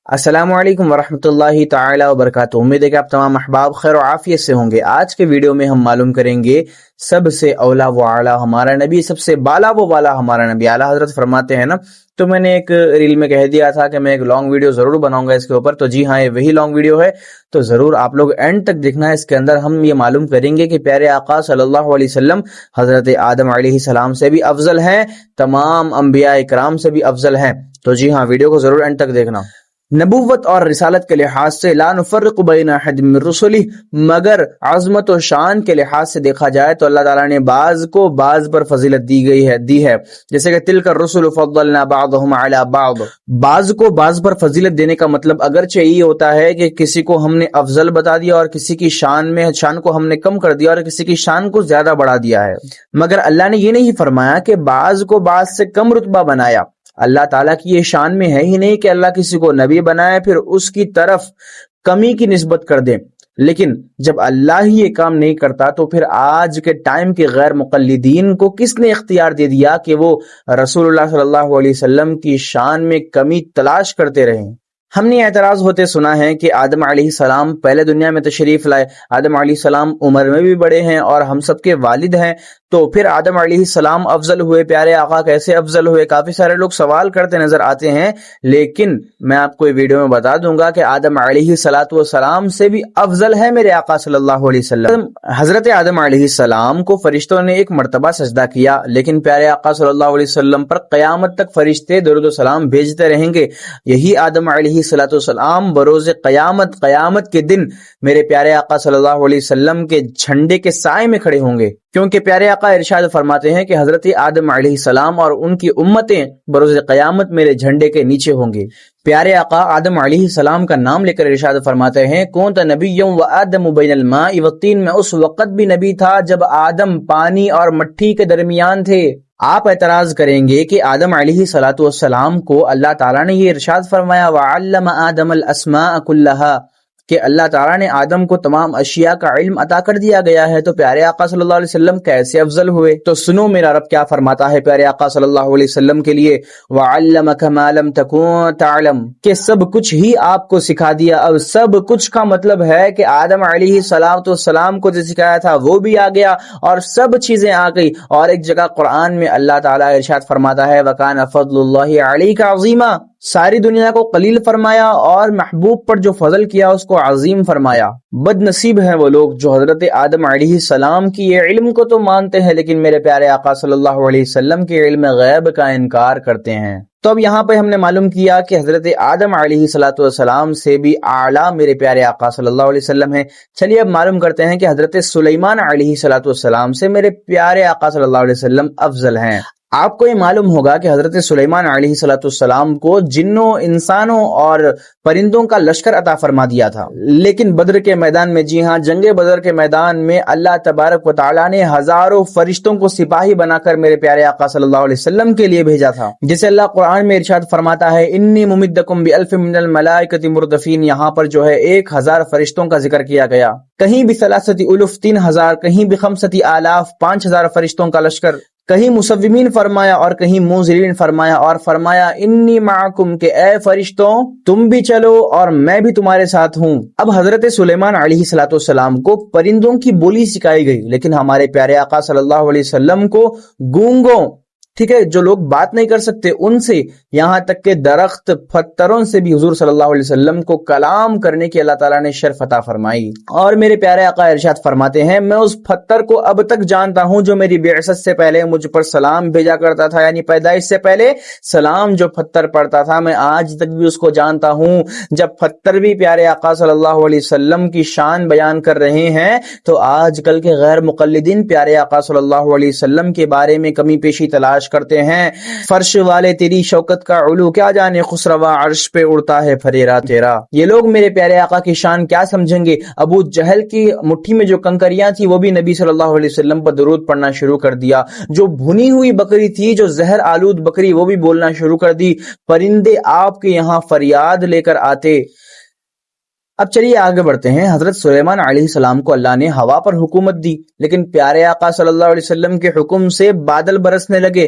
السلام علیکم ورحمۃ اللہ تعالی وبرکاتہ۔ امید ہے کہ آپ تمام احباب خیر و عافیت سے ہوں گے۔ آج کے ویڈیو میں ہم معلوم کریں گے سب سے اولا و اعلیٰ ہمارا نبی، سب سے بالا و بالا ہمارا نبی۔ اعلیٰ حضرت فرماتے ہیں نا، تو میں نے ایک ریل میں کہہ دیا تھا کہ میں ایک لانگ ویڈیو ضرور بناؤں گا اس کے اوپر، تو جی ہاں، یہ وہی لانگ ویڈیو ہے، تو ضرور آپ لوگ اینڈ تک دیکھنا ہے۔ اس کے اندر ہم یہ معلوم کریں گے کہ پیارے آقا صلی اللہ علیہ وسلم حضرت آدم علیہ السلام سے بھی افضل ہیں، تمام انبیاء اکرام سے بھی افضل ہیں۔ تو جی ہاں، ویڈیو کو ضرور اینڈ تک دیکھنا۔ نبوت اور رسالت کے لحاظ سے لا نفرق بین احد من رسلہ، مگر عظمت و شان کے لحاظ سے دیکھا جائے تو اللہ تعالیٰ نے بعض کو بعض پر فضیلت دی ہے، جیسے کہ تلک الرسل فضلنا بعضهم علی بعض، بعض کو بعض پر فضیلت دینے کا مطلب اگرچہ یہ ہوتا ہے کہ کسی کو ہم نے افضل بتا دیا اور کسی کی شان کو ہم نے کم کر دیا اور کسی کی شان کو زیادہ بڑھا دیا ہے، مگر اللہ نے یہ نہیں فرمایا کہ بعض کو بعض سے کم رتبہ بنایا۔ اللہ تعالیٰ کی یہ شان میں ہے ہی نہیں کہ اللہ کسی کو نبی بنائے پھر اس کی طرف کمی کی نسبت کر دے۔ لیکن جب اللہ ہی یہ کام نہیں کرتا تو پھر آج کے ٹائم کے غیر مقلدین کو کس نے اختیار دے دیا کہ وہ رسول اللہ صلی اللہ علیہ وسلم کی شان میں کمی تلاش کرتے رہیں؟ ہم نے اعتراض ہوتے سنا ہے کہ آدم علیہ السلام پہلے دنیا میں تشریف لائے، آدم علیہ السلام عمر میں بھی بڑے ہیں اور ہم سب کے والد ہیں، تو پھر آدم علیہ السلام افضل ہوئے، پیارے آقا کیسے افضل ہوئے؟ کافی سارے لوگ سوال کرتے نظر آتے ہیں، لیکن میں آپ کو یہ ویڈیو میں بتا دوں گا کہ آدم علیہ السلام سے بھی افضل ہے میرے آقا صلی اللہ علیہ وسلم۔ حضرت آدم علیہ السلام کو فرشتوں نے ایک مرتبہ سجدہ کیا، لیکن پیارے آقا صلی اللہ علیہ وسلم پر قیامت تک فرشتے درود و سلام بھیجتے رہیں گے۔ یہی آدم علیہ السلام بروز قیامت کے دن میرے پیارے آقا صلی اللہ علیہ وسلم کے جھنڈے کے سائے میں کھڑے ہوں گے، کیونکہ پیارے آقا ارشاد فرماتے ہیں کہ حضرت آدم علیہ السلام اور ان کی امتیں بروز قیامت میرے جھنڈے کے نیچے ہوں گے۔ پیارے آقا آدم علیہ السلام کا نام لے کر ارشاد فرماتے ہیں کونت نبی و آدم بین الماء والطین، میں اس وقت بھی نبی تھا جب آدم پانی اور مٹی کے درمیان تھے۔ آپ اعتراض کریں گے کہ آدم علیہ السلام کو اللہ تعالیٰ نے یہ ارشاد فرمایا وَعَلَّمَ آدَمَ الْأَسْمَاءَ كُلَّهَا، کہ اللہ تعالیٰ نے آدم کو تمام اشیاء کا علم عطا کر دیا گیا ہے، تو پیارے آقا صلی اللہ علیہ وسلم کیسے افضل ہوئے؟ تو سنو میرا رب کیا فرماتا ہے پیارے آقا صلی اللہ علیہ وسلم کے لیے وَعَلَّمَكَ مَا لَمْ تَكُن تَعْلَمْ، کہ سب کچھ ہی آپ کو سکھا دیا۔ اب سب کچھ کا مطلب ہے کہ آدم علیہ السلام کو جو سکھایا تھا وہ بھی آ گیا اور سب چیزیں آ گئی۔ اور ایک جگہ قرآن میں اللہ تعالیٰ ارشاد فرماتا ہے وَكَانَ فَضْلُ اللَّهِ عَلَيْكَ عَظِيمًا، ساری دنیا کو قلیل فرمایا اور محبوب پر جو فضل کیا اس کو عظیم فرمایا۔ بد نصیب ہیں وہ لوگ جو حضرت آدم علیہ السلام کی یہ علم کو تو مانتے ہیں لیکن میرے پیارے آقا صلی اللہ علیہ وسلم کے علم غیب کا انکار کرتے ہیں۔ تو اب یہاں پہ ہم نے معلوم کیا کہ حضرت آدم علیہ السلام سے بھی اعلیٰ میرے پیارے آقا صلی اللہ علیہ وسلم ہیں۔ چلیے اب معلوم کرتے ہیں کہ حضرت سلیمان علیہ السلام سے میرے پیارے آقا صلی اللہ علیہ وسلم افضل ہیں۔ آپ کو یہ معلوم ہوگا کہ حضرت سلیمان علیہ السلام کو جنوں، انسانوں اور پرندوں کا لشکر عطا فرما دیا تھا، لیکن بدر کے میدان میں، جی ہاں جنگ بدر کے میدان میں اللہ تبارک و تعالیٰ نے ہزاروں فرشتوں کو سپاہی بنا کر میرے پیارے آقا صلی اللہ علیہ وسلم کے لیے بھیجا تھا، جسے اللہ قرآن میں ارشاد فرماتا ہے انی ممدکم بألف من الملائکۃ مردفین۔ یہاں پر جو ہے 1000 فرشتوں کا ذکر کیا گیا، کہیں بھی 3,000 3000، کہیں بھی 5,000 5000 فرشتوں کا لشکر، کہیں مسومین فرمایا اور کہیں منذرین فرمایا، اور فرمایا انی معکم، کہ اے فرشتوں تم بھی چلو اور میں بھی تمہارے ساتھ ہوں۔ اب حضرت سلیمان علیہ السلام کو پرندوں کی بولی سکھائی گئی، لیکن ہمارے پیارے آقا صلی اللہ علیہ وسلم کو گونگوں، ٹھیک ہے، جو لوگ بات نہیں کر سکتے ان سے، یہاں تک کہ درخت پتھروں سے بھی حضور صلی اللہ علیہ وسلم کو کلام کرنے کی اللہ تعالیٰ نے شرف عطا فرمائی۔ اور میرے پیارے آقا ارشاد فرماتے ہیں میں اس پتھر کو اب تک جانتا ہوں جو میری بعثت سے پہلے مجھ پر سلام بھیجا کرتا تھا، یعنی پیدائش سے پہلے سلام جو پتھر پڑتا تھا میں آج تک بھی اس کو جانتا ہوں۔ جب پتھر بھی پیارے آقا صلی اللہ علیہ وسلم کی شان بیان کر رہے ہیں تو آج کل کے غیر مقلدین پیارے آقا صلی اللہ علیہ وسلم کے بارے میں کمی پیشی تلاش کرتے ہیں۔ فرش والے تیری شوکت کا علو کیا جانے، خسروا عرش پہ اڑتا ہے پھریرا تیرا۔ یہ لوگ میرے پیارے آقا کی شان کیا سمجھیں گے؟ ابو جہل کی مٹھی میں جو کنکریاں تھی وہ بھی نبی صلی اللہ علیہ وسلم پر درود پڑھنا شروع کر دیا، جو بھنی ہوئی بکری تھی، جو زہر آلود بکری، وہ بھی بولنا شروع کر دی، پرندے آپ کے یہاں فریاد لے کر آتے۔ اب چلیے آگے بڑھتے ہیں۔ حضرت سلیمان علیہ السلام کو اللہ نے ہوا پر حکومت دی، لیکن پیارے آقا صلی اللہ علیہ وسلم کے حکم سے بادل برسنے لگے،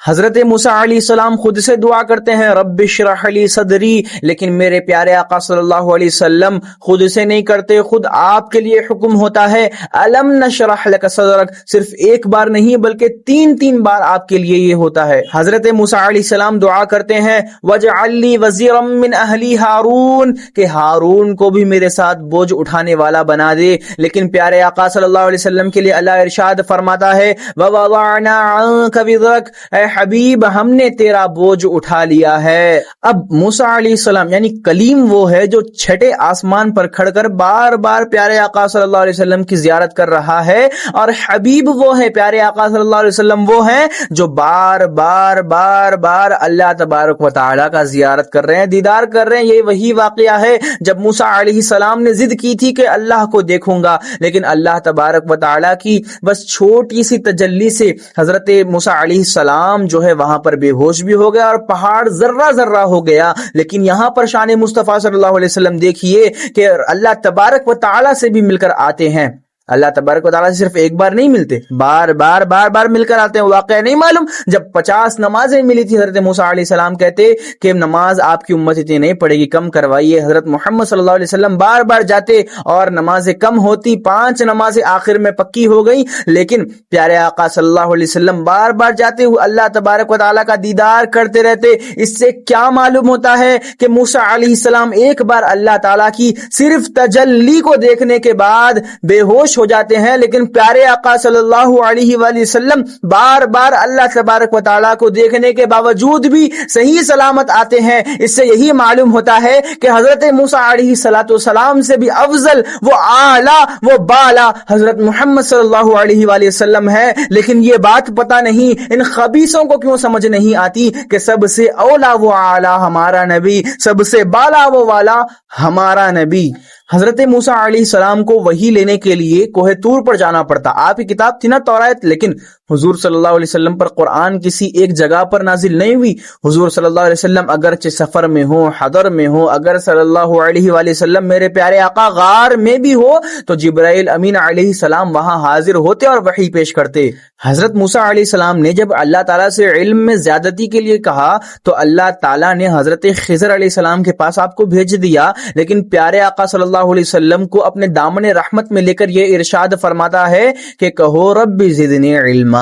حضرت موسیٰ علیہ السلام خود سے دعا کرتے ہیں رب اشرح لی صدری، لیکن میرے پیارے آقا صلی اللہ علیہ وسلم خود سے نہیں کرتے، خود آپ کے لیے حکم ہوتا ہے الم نشرح لک صدرک، صرف ایک بار نہیں بلکہ تین بار آپ کے لیے یہ ہوتا ہے۔ حضرت موسیٰ علیہ السلام دعا کرتے ہیں وجعل لی وزیرا من اہلی ہارون، کہ ہارون کو بھی میرے ساتھ بوجھ اٹھانے والا بنا دے، لیکن پیارے آقا صلی اللہ علیہ وسلم کے لیے اللہ ارشاد فرماتا ہے وَوَضَعْنَا عَنْكَ وِزْرَكَ، اے حبیب ہم نے تیرا بوجھ اٹھا لیا ہے۔ اب موسیٰ علیہ السلام یعنی کلیم وہ ہے جو چھٹے آسمان پر کھڑ کر بار بار پیارے آقا صلی اللہ علیہ وسلم کی زیارت کر رہا ہے، اور حبیب وہ ہے، پیارے آقا صلی اللہ علیہ وسلم وہ ہیں جو بار بار اللہ تبارک و تعالیٰ کا زیارت کر رہے ہیں، دیدار کر رہے ہیں۔ یہ وہی واقعہ ہے جب موسیٰ علیہ السلام نے ضد کی تھی کہ اللہ کو دیکھوں گا، لیکن اللہ تبارک و تعالیٰ کی بس چھوٹی سی تجلی سے حضرت موسیٰ علیہ السلام جو ہے وہاں پر بے ہوش بھی ہو گیا اور پہاڑ ذرہ ہو گیا۔ لیکن یہاں پر شان مصطفیٰ صلی اللہ علیہ وسلم دیکھیے کہ اللہ تبارک و تعالیٰ سے بھی مل کر آتے ہیں، اللہ تبارک و تعالیٰ سے صرف ایک بار نہیں ملتے، بار بار مل کر آتے ہیں۔ واقعہ نہیں معلوم جب 50 نمازیں ملی تھی حضرت موسیٰ علیہ السلام کہتے کہ نماز آپ کی امت اتنی نہیں پڑے گی، کم کروائیے۔ حضرت محمد صلی اللہ علیہ وسلم بار جاتے اور نمازیں کم ہوتی، 5 نمازیں آخر میں پکی ہو گئی، لیکن پیارے آقا صلی اللہ علیہ وسلم بار جاتے ہوئے اللہ تبارک و تعالیٰ کا دیدار کرتے رہتے۔ اس سے کیا معلوم ہوتا ہے کہ موسیٰ علیہ السلام ایک بار اللہ تعالیٰ کی صرف تجلی کو دیکھنے کے بعد بے ہوش ہو جاتے ہیں، لیکن پیارے آقا صلی اللہ علیہ وآلہ وسلم بار اللہ تبارک و تعالیٰ کو دیکھنے کے باوجود بھی صحیح سلامت آتے ہیں۔ اس سے یہی معلوم ہوتا ہے کہ حضرت موسیٰ علیہ السلام سے بھی افضل، وہ اعلیٰ، وہ بالا حضرت محمد صلی اللہ علیہ وآلہ وسلم ہے۔ لیکن یہ بات پتہ نہیں ان خبیثوں کو کیوں سمجھ نہیں آتی کہ سب سے اولا وہ اعلیٰ ہمارا نبی، سب سے بالا وہ والا ہمارا نبی۔ حضرت موسیٰ علیہ السلام کو وحی لینے کے لیے کوہ طور پر جانا پڑتا۔ آپ کی کتاب تھی نا تورات، لیکن حضور صلی اللہ علیہ وسلم پر قرآن کسی ایک جگہ پر نازل نہیں ہوئی۔ حضور صلی اللہ علیہ وسلم اگرچہ سفر میں ہو، حضر میں ہو، اگر صلی اللہ علیہ وآلہ وسلم میرے پیارے آقا غار میں بھی ہو تو جبرائیل امین علیہ السلام وہاں حاضر ہوتے اور وحی پیش کرتے۔ حضرت موسیٰ علیہ السلام نے جب اللہ تعالیٰ سے علم میں زیادتی کے لیے کہا تو اللہ تعالیٰ نے حضرت خضر علیہ السلام کے پاس آپ کو بھیج دیا، لیکن پیارے آقا صلی اللہ علیہ وسلم کو اپنے دامن رحمت میں لے کر یہ ارشاد فرماتا ہے کہ کہو رب زدنی علما۔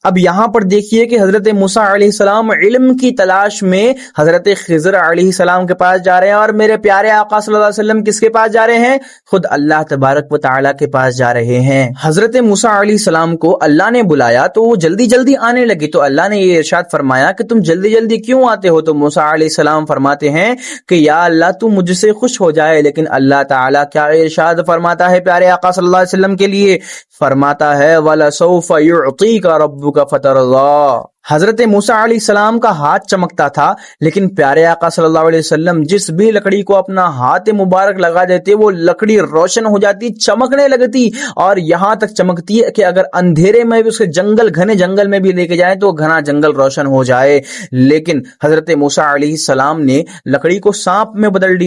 اب یہاں پر دیکھیے کہ حضرت موسیٰ علیہ السلام علم کی تلاش میں حضرت خضر علیہ السلام کے پاس جا رہے ہیں، اور میرے پیارے آقا صلی اللہ علیہ وسلم کس کے پاس جا رہے ہیں؟ خود اللہ تبارک و تعالیٰ کے پاس جا رہے ہیں۔ حضرت موسیٰ علیہ السلام کو اللہ نے بلایا تو وہ جلدی آنے لگے، تو اللہ نے یہ ارشاد فرمایا کہ تم جلدی کیوں آتے ہو؟ تو موسیٰ علیہ السلام فرماتے ہیں کہ یا اللہ تو مجھ سے خوش ہو جائے، لیکن اللہ تعالیٰ کیا ارشاد فرماتا ہے پیارے آقا صلی اللہ علیہ وسلم کے لیے؟ فرماتا ہے وَلَسَوْفَ يُعْطِيكَ رَبُّكَ فَتَرْضَىٰ۔ حضرت موسیٰ علیہ السلام کا ہاتھ چمکتا تھا، لیکن پیارے آقا صلی اللہ علیہ وسلم جس بھی لکڑی کو اپنا ہاتھ مبارک لگا دیتے وہ لکڑی روشن ہو جاتی، چمکنے لگتی، اور یہاں تک چمکتی ہے کہ اگر اندھیرے میں بھی اسے گھنے جنگل میں بھی لے کے جائیں تو گھنا جنگل روشن ہو جائے۔ لیکن حضرت موسیٰ علیہ السلام نے لکڑی کو سانپ میں بدل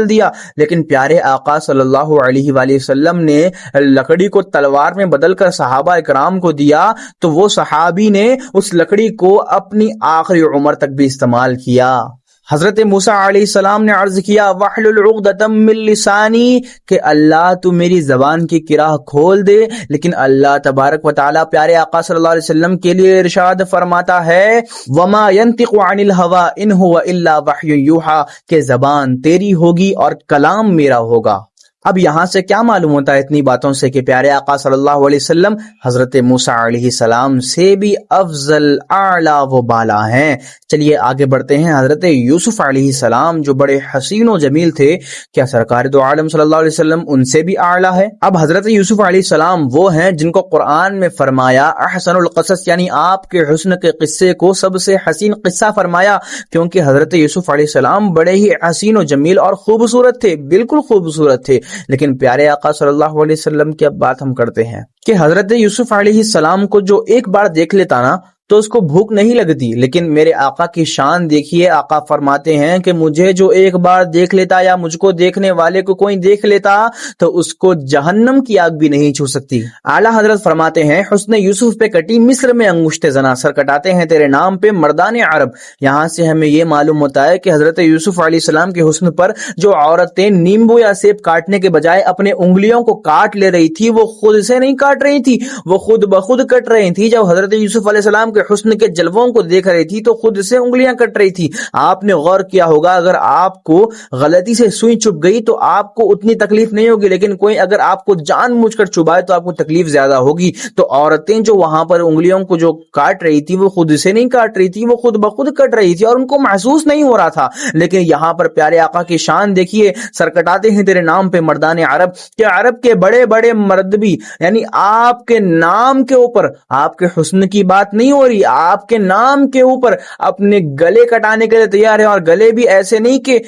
دیا، لیکن پیارے آقا صلی اللہ علیہ وآلہ وسلم نے لکڑی کو تلوار میں بدل کر صحابہ اکرام کو دیا، تو وہ صحابی نے اس لکڑی کو اپنی آخری عمر تک بھی استعمال کیا۔ حضرت موسیٰ علیہ السلام نے عرض کیا وَاحْلُلْ عُقْدَةً مِّن لِّسَانِي، کہ اللہ تو میری زبان کی کراہ کھول دے، لیکن اللہ تبارک و تعالیٰ پیارے آقا صلی اللہ علیہ وسلم کے لیے ارشاد فرماتا ہے وَمَا يَنطِقُ عَنِ الْهَوَىٰ إِنْ هُوَ إِلَّا وَحْيٌ يُوحَىٰ، کہ زبان تیری ہوگی اور کلام میرا ہوگا۔ اب یہاں سے کیا معلوم ہوتا ہے اتنی باتوں سے کہ پیارے آقا صلی اللہ علیہ وسلم حضرت موسیٰ علیہ السلام سے بھی افضل، اعلیٰ و بالا ہیں۔ چلیے آگے بڑھتے ہیں۔ حضرت یوسف علیہ السلام جو بڑے حسین و جمیل تھے، کیا سرکار دو عالم صلی اللہ علیہ وسلم ان سے بھی اعلیٰ ہے؟ اب حضرت یوسف علیہ السلام وہ ہیں جن کو قرآن میں فرمایا احسن القصص، یعنی آپ کے حسن کے قصے کو سب سے حسین قصہ فرمایا، کیونکہ حضرت یوسف علیہ السلام بڑے ہی حسین و جمیل اور خوبصورت تھے، بالکل خوبصورت تھے۔ لیکن پیارے آقا صلی اللہ علیہ وسلم کی اب بات ہم کرتے ہیں کہ حضرت یوسف علیہ السلام کو جو ایک بار دیکھ لیتا نا تو اس کو بھوک نہیں لگتی، لیکن میرے آقا کی شان دیکھیے، آقا فرماتے ہیں کہ مجھے جو ایک بار دیکھ لیتا یا مجھ کو دیکھنے والے کو کوئی دیکھ لیتا تو اس کو جہنم کی آگ بھی نہیں چھو سکتی۔ اعلیٰ حضرت فرماتے ہیں حسن یوسف پہ کٹی مصر میں انگشت زنا، سر کٹاتے ہیں تیرے نام پہ مردان عرب۔ یہاں سے ہمیں یہ معلوم ہوتا ہے کہ حضرت یوسف علیہ السلام کے حسن پر جو عورتیں نیمبو یا سیب کاٹنے کے بجائے اپنے انگلیوں کو کاٹ لے رہی تھی، وہ خود سے نہیں کاٹ رہی تھی، وہ خود بخود کٹ رہی تھی۔ جب حضرت یوسف علیہ السلام کے حسن کے جلووں کو دیکھ رہی تھی تو خود سے انگلیاں کٹ رہی تھی۔ آپ نے غور کیا ہوگا اگر آپ کو غلطی سے سوئی چپ گئی تو آپ کو اتنی تکلیف نہیں ہوگی، لیکن کوئی اگر آپ کو جان مجھ کر چبائے تو آپ کو تکلیف زیادہ ہوگی۔ تو عورتیں جو وہاں پر انگلیوں کو جو کاٹ رہی تھی وہ خود سے نہیں کاٹ رہی تھی، وہ خود بخود کٹ رہی تھی اور ان کو محسوس نہیں ہو رہا تھا۔ لیکن یہاں پر پیارے آقا کی شان دیکھیے، سر کٹاتے ہیں تیرے نام پہ مردان عرب، کہ عرب کے بڑے بڑے مرد بھی یعنی آپ کے نام کے اوپر آپ کے حسن کی بات نہیں ہو رہی، آپ کے نام کے اوپر اپنے گلے کٹانے کے لیے تیار ہیں، اور گلے بھی ایسے نہیں کہ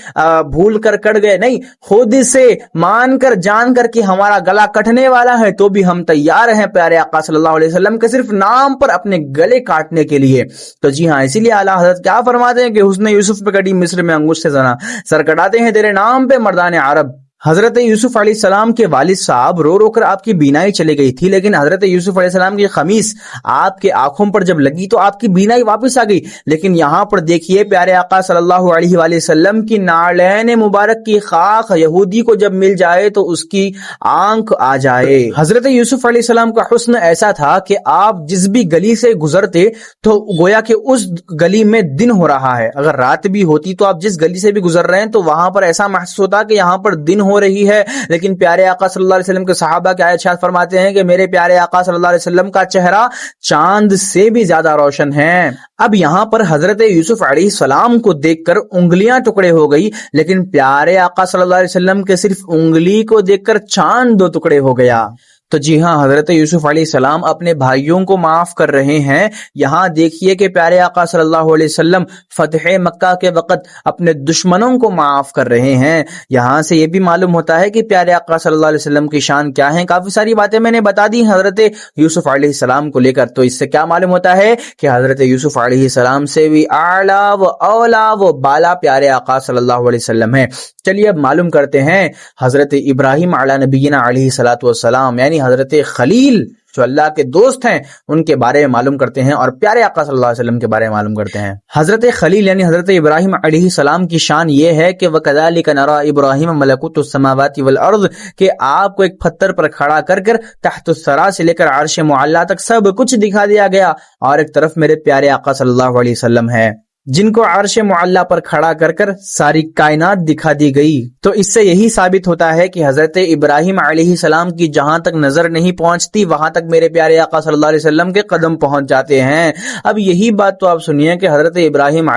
بھول کر کٹ گئے، نہیں، خود سے مان کر جان کر کہ ہمارا گلا کٹنے والا ہے تو بھی ہم تیار ہیں پیارے آقا صلی اللہ علیہ وسلم کے صرف نام پر اپنے گلے کاٹنے کے لیے۔ تو جی ہاں، اسی لیے اعلیٰ حضرت کیا فرماتے ہیں کہ حسن یوسف پہ کٹی مصر میں انگشت زنا، سر کٹاتے ہیں تیرے نام پہ مردان عرب۔ حضرت یوسف علیہ السلام کے والد صاحب رو رو کر آپ کی بینائی چلی گئی تھی، لیکن حضرت یوسف علیہ السلام کی خمیس آپ کے آنکھوں پر جب لگی تو آپ کی بینائی واپس آ گئی۔ لیکن یہاں پر دیکھیے پیارے آقا صلی اللہ علیہ وآلہ وسلم کی نعلین مبارک کی خاک یہودی کو جب مل جائے تو اس کی آنکھ آ جائے۔ حضرت یوسف علیہ السلام کا حسن ایسا تھا کہ آپ جس بھی گلی سے گزرتے تو گویا کہ اس گلی میں دن ہو رہا ہے، اگر رات بھی ہوتی تو آپ جس گلی سے بھی گزر رہے ہیں تو وہاں پر ایسا محسوس ہوتا کہ یہاں پر دن ہو رہی ہے۔ لیکن پیارے آقا صلی اللہ علیہ وسلم کے صحابہ کے ارشاد فرماتے ہیں کہ میرے پیارے آقا صلی اللہ علیہ وسلم کا چہرہ چاند سے بھی زیادہ روشن ہے۔ اب یہاں پر حضرت یوسف علیہ السلام کو دیکھ کر انگلیاں ٹکڑے ہو گئی، لیکن پیارے آقا صلی اللہ علیہ وسلم کے صرف انگلی کو دیکھ کر چاند دو ٹکڑے ہو گیا۔ تو جی ہاں، حضرت یوسف علیہ السلام اپنے بھائیوں کو معاف کر رہے ہیں۔ یہاں دیکھیے کہ پیارے آقا صلی اللہ علیہ وسلم فتح مکہ کے وقت اپنے دشمنوں کو معاف کر رہے ہیں۔ یہاں سے یہ بھی معلوم ہوتا ہے کہ پیارے آقا صلی اللہ علیہ وسلم کی شان کیا ہے۔ کافی ساری باتیں میں نے بتا دی حضرت یوسف علیہ السلام کو لے کر، تو اس سے کیا معلوم ہوتا ہے کہ حضرت یوسف علیہ السلام سے بھی اعلیٰ و اولا و بالا پیارے آقا صلی اللہ علیہ وسلم ہے۔ چلیے اب معلوم کرتے ہیں حضرت ابراہیم علی نبینا علیہ الصلوۃ والسلام یعنی حضرت خلیل جو اللہ کے دوست ہیں ان کے بارے میں معلوم کرتے ہیں، اور پیارے آقا صلی اللہ علیہ وسلم کے بارے میں معلوم کرتے ہیں۔ حضرت خلیل یعنی حضرت ابراہیم علیہ السلام کی شان یہ ہے کہ وَكَذَلِكَ نَرَى إِبْرَاهِيمَ مَلَكُوتُ السَّمَاوَاتِ وَالْأَرْضِ، کہ آپ کو ایک پتھر پر کھڑا کر کر تحت الثری سے لے کر عرش معلیٰ تک سب کچھ دکھا دیا گیا، اور ایک طرف میرے پیارے آقا صلی اللہ علیہ وسلم ہے جن کو عرش معلیٰ پر کھڑا کر کر ساری کائنات دکھا دی گئی۔ تو اس سے یہی ثابت ہوتا ہے کہ حضرت ابراہیم علیہ السلام کی جہاں تک نظر نہیں پہنچتی وہاں تک میرے پیارے آقا صلی اللہ علیہ وسلم کے قدم پہنچ جاتے ہیں۔ اب یہی بات تو آپ سنیے کہ حضرت ابراہیم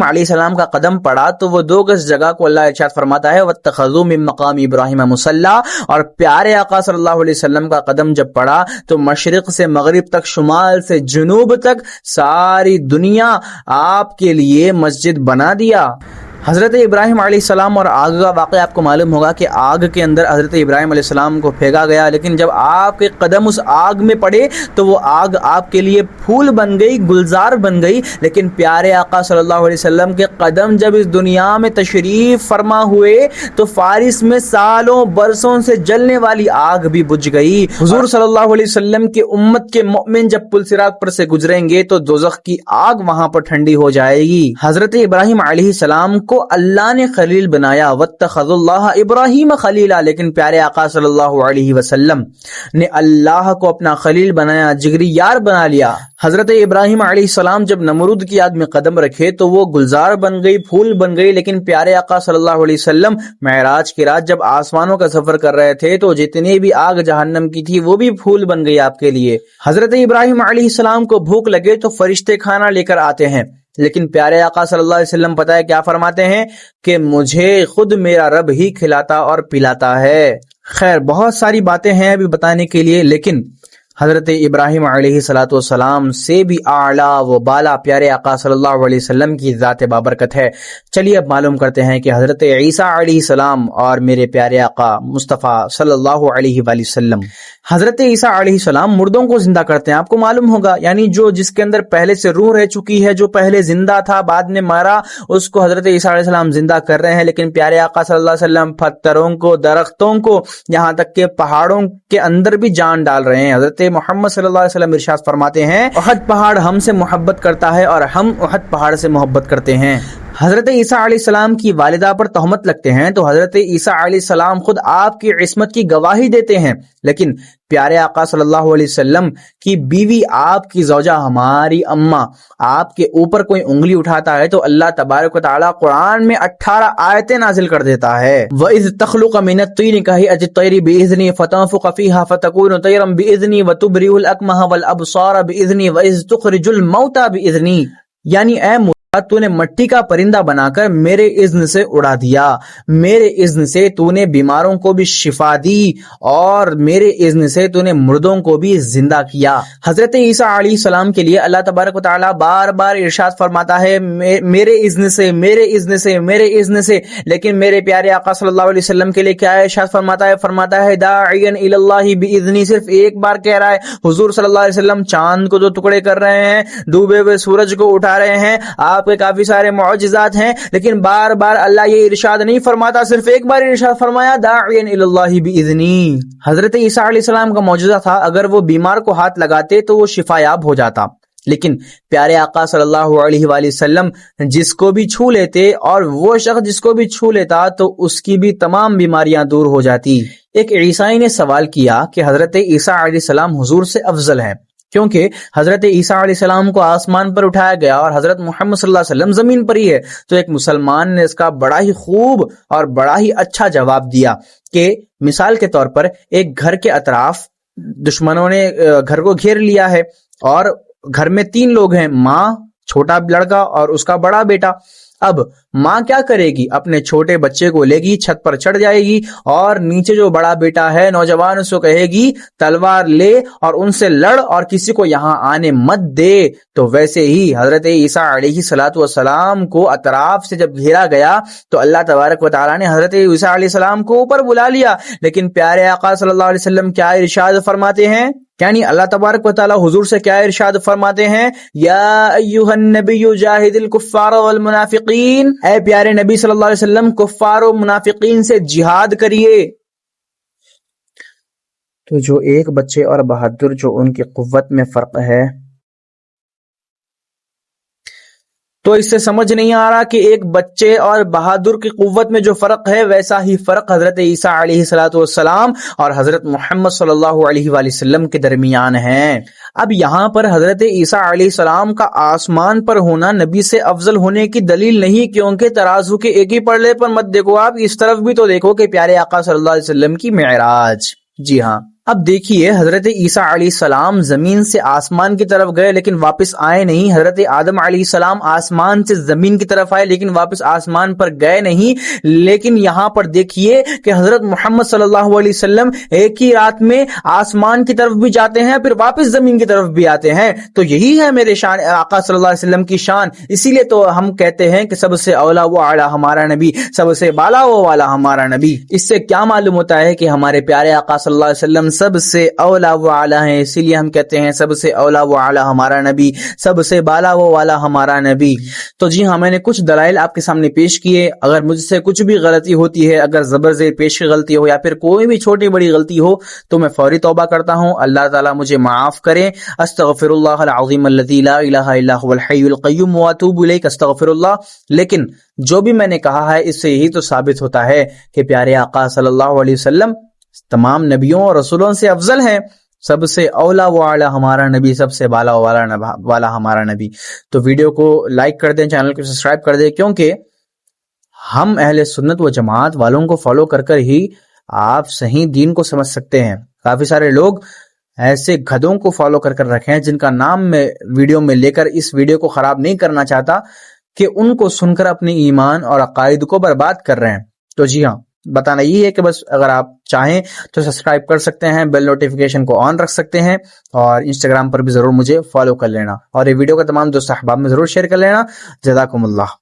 علیہ السلام کا قدم پڑا تو وہ 2 گز جگہ کو اللہ ارشاد فرماتا ہے وَاتَّخَذُوا مِن مَّقَامِ إِبْرَاهِيمَ مُصَلًّى، اور پیارے آقا صلی اللہ علیہ وسلم کا قدم جب پڑا تو مشرق سے مغرب تک، شمال سے جنوب تک ساری دنیا آپ کے لیے مسجد بنا دیا۔ حضرت ابراہیم علیہ السلام اور آگ کا واقعہ آپ کو معلوم ہوگا کہ آگ کے اندر حضرت ابراہیم علیہ السلام کو پھینکا گیا، لیکن جب آپ کے قدم اس آگ میں پڑے تو وہ آگ آپ کے لیے پھول بن گئی، گلزار بن گئی۔ لیکن پیارے آقا صلی اللہ علیہ وسلم کے قدم جب اس دنیا میں تشریف فرما ہوئے تو فارس میں سالوں برسوں سے جلنے والی آگ بھی بجھ گئی۔ حضور صلی اللہ علیہ وسلم کے امت کے مؤمن جب پل صراط پر سے گزریں گے تو دوزخ کی آگ وہاں پر ٹھنڈی ہو جائے گی۔ حضرت ابراہیم علیہ السلام کو اللہ نے خلیل بنایا، واتخذ اللہ ابراہیم خلیلا، لیکن پیارے آقا صلی اللہ علیہ وسلم نے اللہ کو اپنا خلیل بنایا، جگری یار بنا لیا۔ حضرت ابراہیم علیہ السلام جب نمرود کی آگ میں قدم رکھے تو وہ گلزار بن گئی، پھول بن گئی، لیکن پیارے آقا صلی اللہ علیہ وسلم معراج کی رات جب آسمانوں کا سفر کر رہے تھے تو جتنی بھی آگ جہنم کی تھی وہ بھی پھول بن گئی آپ کے لیے۔ حضرت ابراہیم علیہ السلام کو بھوک لگے تو فرشتے کھانا لے کر آتے ہیں، لیکن پیارے آقا صلی اللہ علیہ وسلم پتہ ہے کیا فرماتے ہیں کہ مجھے خود میرا رب ہی کھلاتا اور پلاتا ہے۔ خیر، بہت ساری باتیں ہیں ابھی بتانے کے لیے، لیکن حضرت ابراہیم علیہ الصلوۃ والسلام سے بھی اعلیٰ و بالا پیارے آقا صلی اللہ علیہ وسلم کی ذات بابرکت ہے۔ چلیے اب معلوم کرتے ہیں کہ حضرت عیسیٰ علیہ السلام اور میرے پیارے آقا مصطفیٰ صلی اللہ علیہ وآلہ وسلم، حضرت عیسیٰ علیہ السلام مردوں کو زندہ کرتے ہیں، آپ کو معلوم ہوگا، یعنی جس کے اندر پہلے سے روح رہ چکی ہے، جو پہلے زندہ تھا بعد میں مرا، اس کو حضرت عیسیٰ علیہ السلام زندہ کر رہے ہیں۔ لیکن پیارے آقا صلی اللہ علیہ وسلم پتھروں کو، درختوں کو، یہاں تک کہ پہاڑوں کے اندر بھی جان ڈال رہے ہیں۔ حضرت محمد صلی اللہ علیہ وسلم ارشاد فرماتے ہیں، احد پہاڑ ہم سے محبت کرتا ہے اور ہم احد پہاڑ سے محبت کرتے ہیں۔ حضرت عیسیٰ علیہ السلام کی والدہ پر تہمت لگتے ہیں تو حضرت عیسیٰ علیہ السلام خود آپ کی عصمت کی گواہی دیتے ہیں، لیکن پیارے آقا صلی اللہ علیہ وسلم کی بیوی، آپ کی زوجہ، ہماری اماں، آپ کے اوپر کوئی انگلی اٹھاتا ہے تو اللہ تبارک و تعالیٰ قرآن میں 18 آیتیں نازل کر دیتا ہے۔ وَإِذْ تَخْلُقُ مِنَ الطِّينِ كَهَيْئَةِ الطَّيْرِ بِإِذْنِي فَتَنفُخُ فِيهَا فَتَكُونُ طَيْرًا بِإِذْنِي وَتُبْرِئُ الْأَكْمَهَ وَالْأَبْصَارَ بِإِذْنِي وَإِذْ تُخْرِجُ الْمَوْتَى بِإِذْنِي، یعنی اے تو نے مٹی کا پرندہ بنا کر میرے اذن سے اڑا دیا، میرے اذن سے تو نے بیماروں کو بھی شفا دی اور میرے اذن سے تو نے مردوں کو بھی زندہ کیا۔ حضرت عیسیٰ علیہ السلام کے لیے اللہ تبارک و تعالیٰ بار بار ارشاد فرماتا ہے میرے اذن سے، میرے اذن سے، میرے اذن سے، لیکن میرے پیارے آقا صلی اللہ علیہ وسلم کے لیے کیا ارشاد فرماتا ہے؟ فرماتا ہے داعیا الی اللہ باذنی، صرف ایک بار کہہ رہا ہے۔ حضور صلی اللہ علیہ وسلم چاند کو جو ٹکڑے کر رہے ہیں، ڈوبے ہوئے سورج کو اٹھا رہے ہیں، آپ کے کافی سارے معجزات ہیں، لیکن بار بار اللہ یہ ارشاد نہیں فرماتا، صرف ایک بار ارشاد فرمایا داعیا الی اللہ باذنی۔ حضرت عیسیٰ علیہ السلام کا معجزہ تھا، اگر وہ بیمار کو ہاتھ لگاتے تو وہ شفا یاب ہو جاتا، لیکن پیارے آقا صلی اللہ علیہ وآلہ وسلم جس کو بھی چھو لیتے، اور وہ شخص جس کو بھی چھو لیتا تو اس کی بھی تمام بیماریاں دور ہو جاتی۔ ایک عیسائی نے سوال کیا کہ حضرت عیسیٰ علیہ السلام حضور سے افضل ہیں، کیونکہ حضرت عیسیٰ علیہ السلام کو آسمان پر اٹھایا گیا اور حضرت محمد صلی اللہ علیہ وسلم زمین پر ہی ہے۔ تو ایک مسلمان نے اس کا بڑا ہی خوب اور بڑا ہی اچھا جواب دیا کہ مثال کے طور پر ایک گھر کے اطراف دشمنوں نے گھر کو گھیر لیا ہے اور گھر میں 3 لوگ ہیں، ماں، چھوٹا لڑکا اور اس کا بڑا بیٹا۔ اب ماں کیا کرے گی؟ اپنے چھوٹے بچے کو لے گی، چھت پر چڑھ جائے گی اور نیچے جو بڑا بیٹا ہے نوجوان، اس کو کہے گی تلوار لے اور ان سے لڑ اور کسی کو یہاں آنے مت دے۔ تو ویسے ہی حضرت عیسیٰ علیہ السلام کو اطراف سے جب گھیرا گیا تو اللہ تبارک و تعالیٰ نے حضرت عیسیٰ علیہ السلام کو اوپر بلا لیا، لیکن پیارے آقا صلی اللہ علیہ وسلم کیا ارشاد فرماتے ہیں؟ یعنی اللہ تبارک و تعالیٰ حضور سے کیا ارشاد فرماتے ہیں؟ یا ایھا النبی جاہد الکفار والمنافقین، اے پیارے نبی صلی اللہ علیہ وسلم کفار و منافقین سے جہاد کریے۔ تو جو ایک بچے اور بہادر، جو ان کی قوت میں فرق ہے، تو اس سے سمجھ نہیں آ رہا کہ ایک بچے اور بہادر کی قوت میں جو فرق ہے، ویسا ہی فرق حضرت عیسیٰ علیہ السلام اور حضرت محمد صلی اللہ علیہ وآلہ وسلم کے درمیان ہے۔ اب یہاں پر حضرت عیسیٰ علیہ السلام کا آسمان پر ہونا نبی سے افضل ہونے کی دلیل نہیں، کیونکہ ترازو کے ایک ہی پلڑے پر مت دیکھو، آپ اس طرف بھی تو دیکھو کہ پیارے آقا صلی اللہ علیہ وسلم کی معراج۔ جی ہاں، اب دیکھیے حضرت عیسیٰ علیہ السلام زمین سے آسمان کی طرف گئے لیکن واپس آئے نہیں۔ حضرت آدم علیہ السلام آسمان سے زمین کی طرف آئے لیکن واپس آسمان پر گئے نہیں۔ لیکن یہاں پر دیکھیے کہ حضرت محمد صلی اللہ علیہ وسلم ایک ہی رات میں آسمان کی طرف بھی جاتے ہیں، پھر واپس زمین کی طرف بھی آتے ہیں۔ تو یہی ہے میرے شان آقا صلی اللہ علیہ وسلم کی شان، اسی لیے تو ہم کہتے ہیں کہ سب سے اولا و اعلیٰ ہمارا نبی، سب سے بالا و والا ہمارا نبی۔ اس سے کیا معلوم ہوتا ہے کہ ہمارے پیارے آقا صلی اللہ علیہ وسلم سب سے اولا و اعلیٰ ہیں، اسی لیے ہم کہتے ہیں سب سے اولا و اعلیٰ ہمارا نبی، سب سے بالا و والا ہمارا نبی۔ تو جی ہاں، میں نے کچھ دلائل آپ کے سامنے پیش کیے۔ اگر مجھ سے کچھ بھی غلطی ہوتی ہے، اگر زبر زیر پیش کی غلطی ہو یا پھر کوئی بھی چھوٹی بڑی غلطی ہو، تو میں فوری توبہ کرتا ہوں، اللہ تعالیٰ مجھے معاف کرے۔ استغفر اللہ العظیم الذی لا الہ الا هو الحی القیوم واتوب الیہ، استغفر اللہ۔ لیکن جو بھی میں نے کہا ہے، اس سے یہی تو ثابت ہوتا ہے کہ پیارے آقا صلی اللہ علیہ وسلم تمام نبیوں اور رسولوں سے افضل ہیں، سب سے اولا و اعلیٰ ہمارا نبی، سب سے بالا و والا ہمارا نبی۔ تو ویڈیو کو لائک کر دیں، چینل کو سبسکرائب کر دیں، کیونکہ ہم اہل سنت و جماعت والوں کو فالو کر کر ہی آپ صحیح دین کو سمجھ سکتے ہیں۔ کافی سارے لوگ ایسے گدھوں کو فالو کر کر رکھے ہیں جن کا نام میں ویڈیو میں لے کر اس ویڈیو کو خراب نہیں کرنا چاہتا کہ ان کو سن کر اپنے ایمان اور عقائد کو برباد کر رہے ہیں۔ تو جی ہاں، بتانا یہی ہے کہ بس اگر آپ چاہیں تو سبسکرائب کر سکتے ہیں، بیل نوٹیفیکیشن کو آن رکھ سکتے ہیں، اور انسٹاگرام پر بھی ضرور مجھے فالو کر لینا، اور یہ ویڈیو کا تمام دوست احباب میں ضرور شیئر کر لینا۔ جزاکم اللہ۔